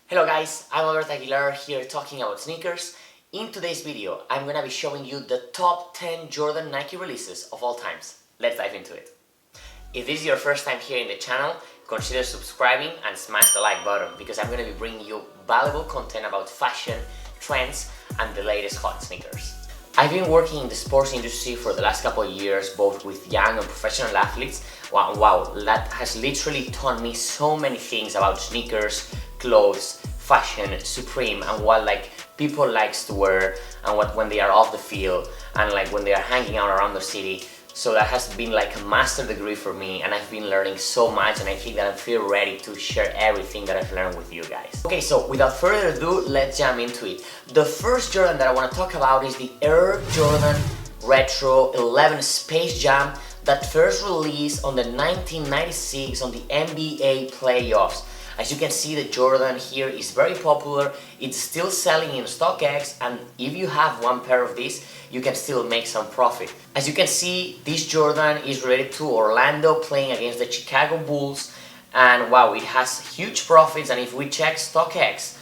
Hello guys, I'm Albert Aguilar here talking about sneakers. In today's video, I'm gonna be showing you the top 10 Jordan Nike releases of all times. Let's dive into it. If this is your first time here in the channel, consider subscribing and smash the like button because I'm gonna be bringing you valuable content about fashion, trends, and the latest hot sneakers. I've been working in the sports industry for the last couple of years, both with young and professional athletes. Wow, that has literally taught me so many things about sneakers, clothes, fashion, Supreme, and what people likes to wear, and what when they are off the field, and when they are hanging out around the city. So that has been like a master degree for me, and I've been learning so much, and I think that I feel ready to share everything that I've learned with you guys. Okay, so without further ado, let's jump into it. The first Jordan that I want to talk about is the Air Jordan Retro 11 Space Jam that first released on the 1996 on the NBA playoffs. As you can see, the Jordan here is very popular. It's still selling in StockX, and if you have one pair of these, you can still make some profit. As you can see, this Jordan is related to Orlando playing against the Chicago Bulls, and wow, it has huge profits. And if we check StockX,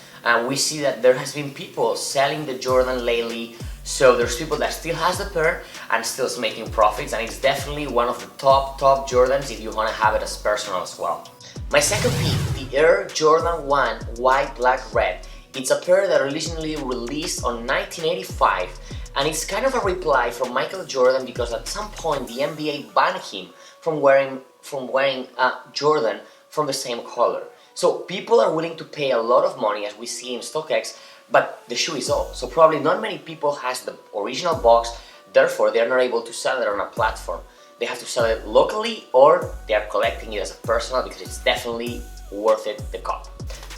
we see that there has been people selling the Jordan lately. So there's people that still has the pair and still is making profits, and it's definitely one of the top Jordans if you want to have it as personal as well. My second pick, the Air Jordan 1 White, Black, Red. It's a pair that originally released on 1985, and it's kind of a reply from Michael Jordan because at some point the NBA banned him from wearing a Jordan from the same color. So people are willing to pay a lot of money, as we see in StockX, but the shoe is old. So probably not many people has the original box, therefore they are not able to sell it on a platform. They have to sell it locally, or they are collecting it as a personal because it's definitely worth it, the cop.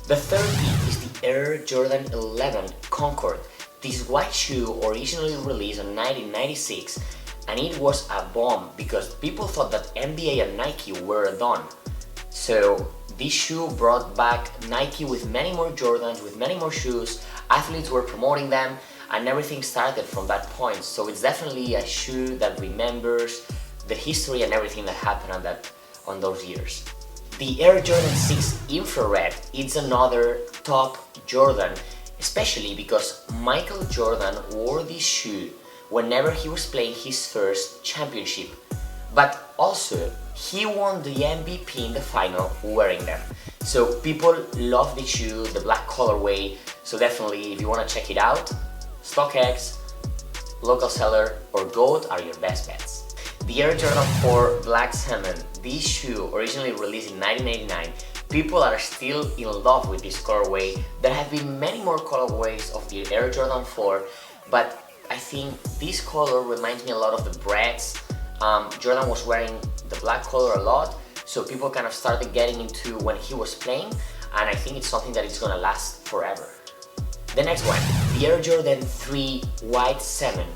The third pick is the Air Jordan 11 Concord. This white shoe originally released in 1996, and it was a bomb because people thought that NBA and Nike were done. So this shoe brought back Nike with many more Jordans, with many more shoes. Athletes were promoting them, and everything started from that point. So it's definitely a shoe that remembers the history and everything that happened on those years. The Air Jordan 6 Infrared is another top Jordan, especially because Michael Jordan wore this shoe whenever he was playing his first championship, but also he won the MVP in the final wearing them. So people love this shoe, the black colorway, so definitely if you want to check it out, StockX, local seller, or GOAT are your best bets. The Air Jordan 4 Black Salmon. This shoe, originally released in 1989, people are still in love with this colorway. There have been many more colorways of the Air Jordan 4, but I think this color reminds me a lot of the Bretts. Jordan was wearing the black color a lot, so people kind of started getting into when he was playing, and I think it's something that is gonna last forever. The next one, the Air Jordan 3 White 7.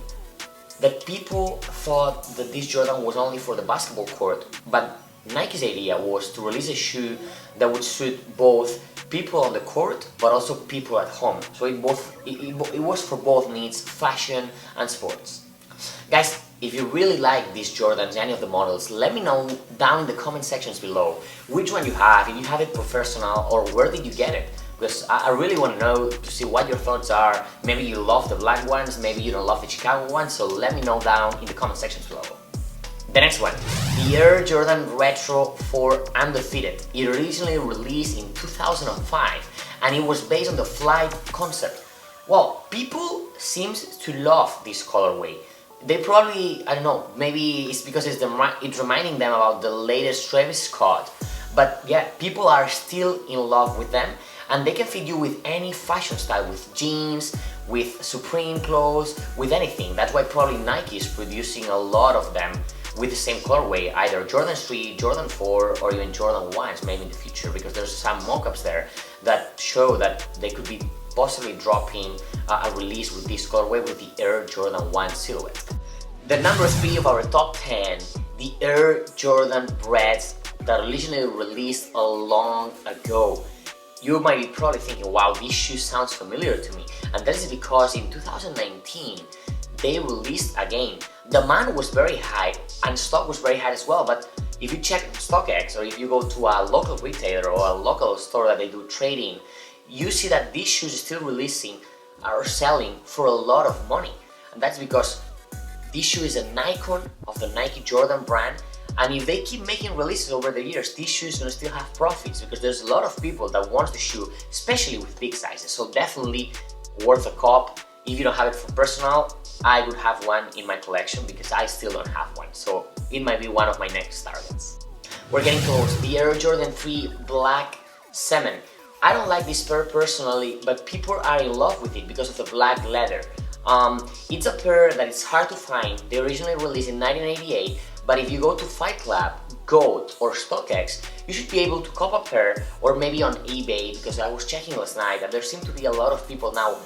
That people thought that this Jordan was only for the basketball court, but Nike's idea was to release a shoe that would suit both people on the court but also people at home. So it was for both needs, fashion and sports. Guys, if you really like these Jordans, any of the models, let me know down in the comment sections below which one you have, if you have it professional, or where did you get it? Because I really want to know, to see what your thoughts are. Maybe you love the black ones, maybe you don't love the Chicago ones, so let me know down in the comment sections below. The next one, the Air Jordan Retro 4 Undefeated. It originally released in 2005, and it was based on the Flight concept. Well, people seem to love this colorway. They probably, I don't know, maybe it's because it's reminding them about the latest Travis Scott, but yeah, people are still in love with them. And they can fit you with any fashion style, with jeans, with Supreme clothes, with anything. That's why probably Nike is producing a lot of them with the same colorway, either Jordan 3, Jordan 4, or even Jordan 1s maybe in the future, because there's some mock-ups there that show that they could be possibly dropping a release with this colorway with the Air Jordan 1 silhouette. The number 3 of our top 10, the Air Jordan Breads that originally released a long ago. You might be probably thinking, wow, this shoe sounds familiar to me. And that is because in 2019, they released again. Demand was very high and stock was very high as well, but if you check StockX or if you go to a local retailer or a local store that they do trading, you see that these shoes still releasing are selling for a lot of money. And that's because this shoe is an icon of the Nike Jordan brand, and if they keep making releases over the years, this shoe is going to still have profits because there's a lot of people that want the shoe, especially with big sizes. So definitely worth a cop. If you don't have it for personal, I would have one in my collection because I still don't have one. So it might be one of my next targets. We're getting towards the Air Jordan 3 Black Cement. I don't like this pair personally, but people are in love with it because of the black leather. It's a pair that is hard to find. They originally released in 1988, but if you go to Fight Club, GOAT or StockX, you should be able to cop a pair, or maybe on eBay, because I was checking last night that there seem to be a lot of people now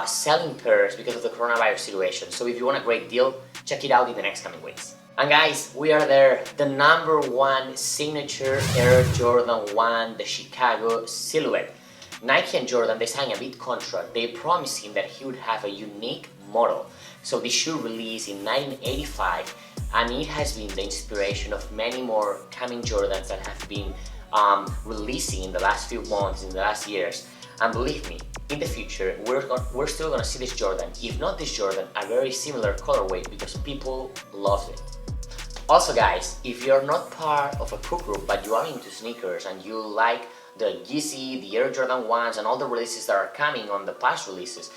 selling pairs because of the coronavirus situation. So if you want a great deal, check it out in the next coming weeks. And guys, we are there, the #1 signature Air Jordan 1, the Chicago silhouette. Nike and Jordan, they signed a big contract. They promised him that he would have a unique model. So this shoe released in 1985, and it has been the inspiration of many more coming Jordans that have been releasing in the last few months, in the last years. And believe me, in the future, we're still gonna see this Jordan, if not this Jordan, a very similar colorway because people love it. Also guys, if you're not part of a cook group but you are into sneakers and you like the Yeezy, the Air Jordan 1s and all the releases that are coming on the past releases,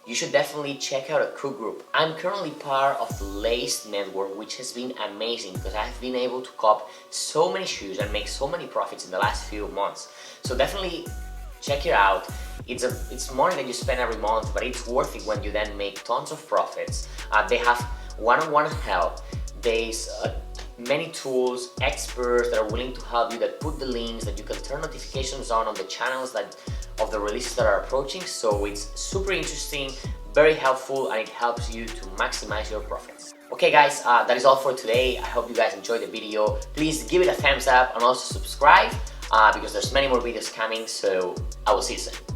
you should definitely check out a cook group. I'm currently part of the Lace Network, which has been amazing because I've been able to cop so many shoes and make so many profits in the last few months. So definitely check it out. It's money that you spend every month, but it's worth it when you then make tons of profits. They have one-on-one help. There's many tools, experts that are willing to help you, that put the links, that you can turn notifications on the channels of the releases that are approaching. So it's super interesting, very helpful, and it helps you to maximize your profits. Okay guys, that is all for today. I hope you guys enjoyed the video. Please give it a thumbs up and also subscribe because there's many more videos coming, so I will see you soon.